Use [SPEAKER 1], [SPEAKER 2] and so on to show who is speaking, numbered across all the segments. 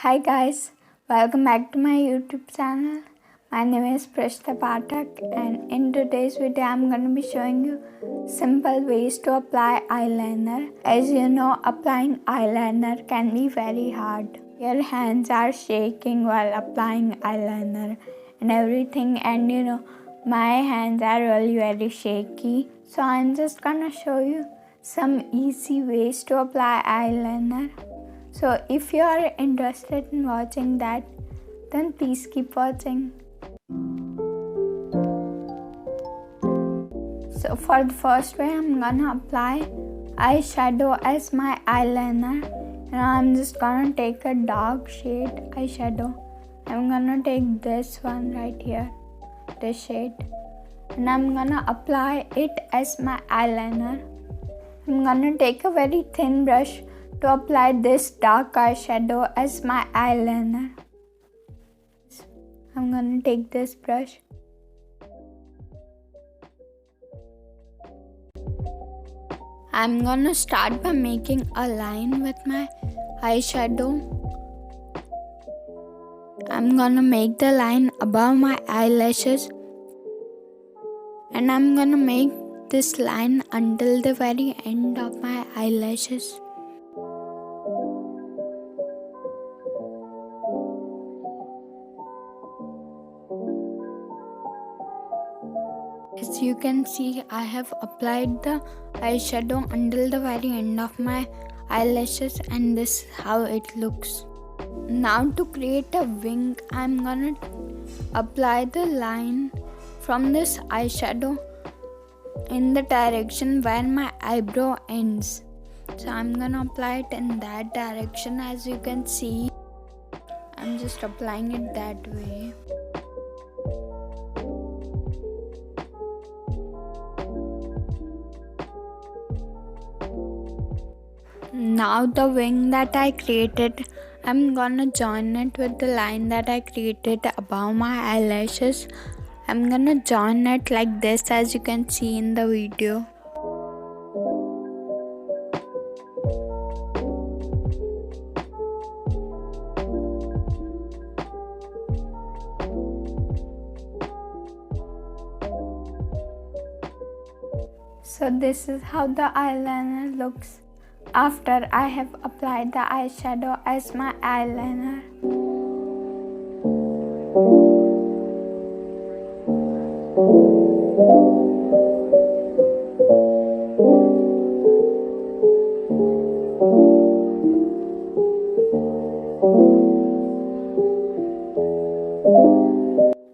[SPEAKER 1] Hi guys, welcome back to my YouTube channel. My name is Prishita Pathak and in today's video I'm going to be showing you simple ways to apply eyeliner. As you know, applying eyeliner can be very hard. Your hands are shaking while applying eyeliner and everything, and my hands are really very shaky. So I'm just going to show you some easy ways to apply eyeliner. So if you are interested in watching that, then please keep watching. So for the first way, I'm gonna apply eyeshadow as my eyeliner. I'm just gonna take a dark shade eyeshadow. I'm gonna take this one right here, this shade, and I'm gonna apply it as my eyeliner. I'm gonna take a very thin brush to apply this dark eyeshadow as my eyeliner. I'm gonna take this brush. I'm gonna start by making a line with my eyeshadow. I'm gonna make the line above my eyelashes, and I'm gonna make this line until the very end of my eyelashes. As you can see, I have applied the eyeshadow until the very end of my eyelashes, and this is how it looks. Now to create a wing, I'm gonna apply the line from this eyeshadow in the direction where my eyebrow ends. So I'm gonna apply it in that direction. As you can see, I'm just applying it that way. Now the wing that I created, I'm gonna join it with the line that I created above my eyelashes. I'm gonna join it like this, as you can see in the video. So this is how the eyeliner looks after I have applied the eyeshadow as my eyeliner.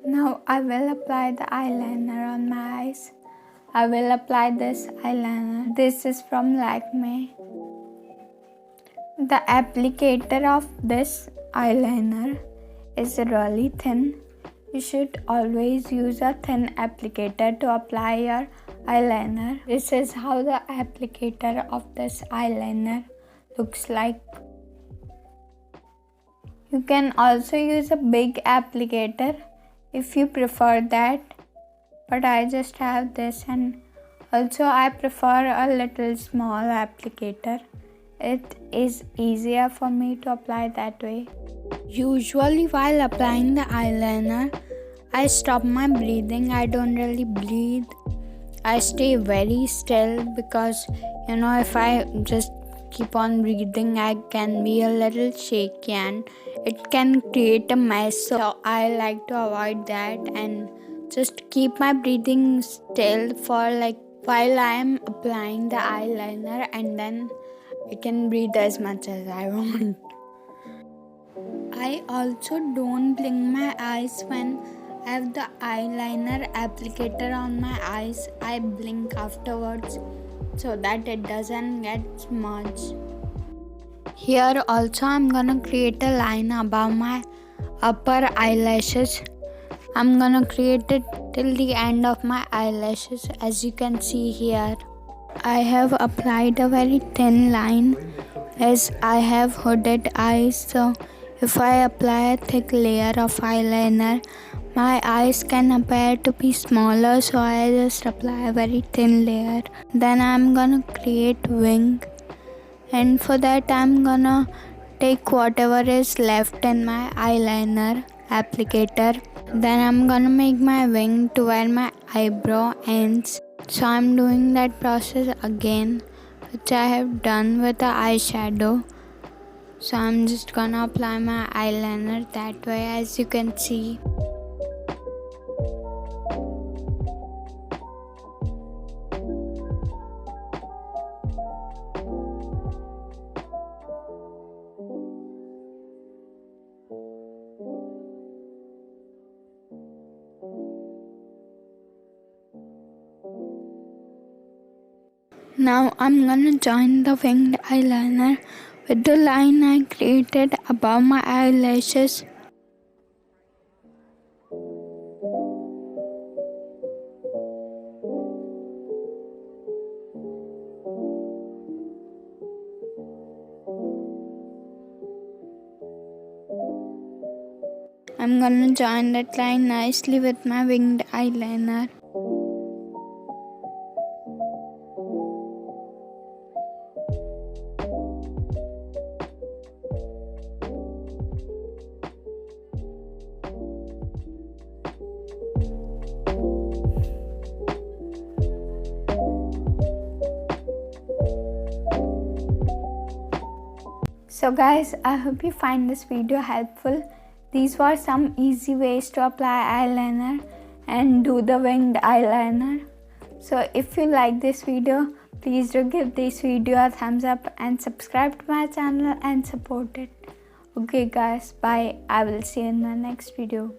[SPEAKER 1] Now I will apply the eyeliner on my eyes. I will apply this eyeliner. This is from Lakme. The applicator of this eyeliner is really thin. You should always use a thin applicator to apply your eyeliner. This is how the applicator of this eyeliner looks like. You can also use a big applicator if you prefer that, but I just have this, and also I prefer a little small applicator. It is easier for me to apply that way. Usually while applying the eyeliner, I stop my breathing. I don't really breathe. I stay very still because if I just keep on breathing, I can be a little shaky and it can create a mess. So I like to avoid that and just keep my breathing still for while I am applying the eyeliner, and then I can breathe as much as I want. I also don't blink my eyes when I have the eyeliner applicator on my eyes. I blink afterwards so that it doesn't get smudged. Here also I'm gonna create a line above my upper eyelashes. I'm gonna create it till the end of my eyelashes, as you can see here. I have applied a very thin line as I have hooded eyes, so if I apply a thick layer of eyeliner, my eyes can appear to be smaller, so I just apply a very thin layer. Then I'm gonna create wing, and for that I'm gonna take whatever is left in my eyeliner applicator. Then I'm gonna make my wing to where my eyebrow ends. So I'm doing that process again, which I have done with the eyeshadow. So I'm just gonna apply my eyeliner that way, as you can see. Now I'm gonna join the winged eyeliner with the line I created above my eyelashes. I'm gonna join that line nicely with my winged eyeliner. So guys, I hope you find this video helpful. These were some easy ways to apply eyeliner and do the winged eyeliner. So if you like this video, please do give this video a thumbs up and subscribe to my channel and support it. Okay guys, bye. I will see you in the next video.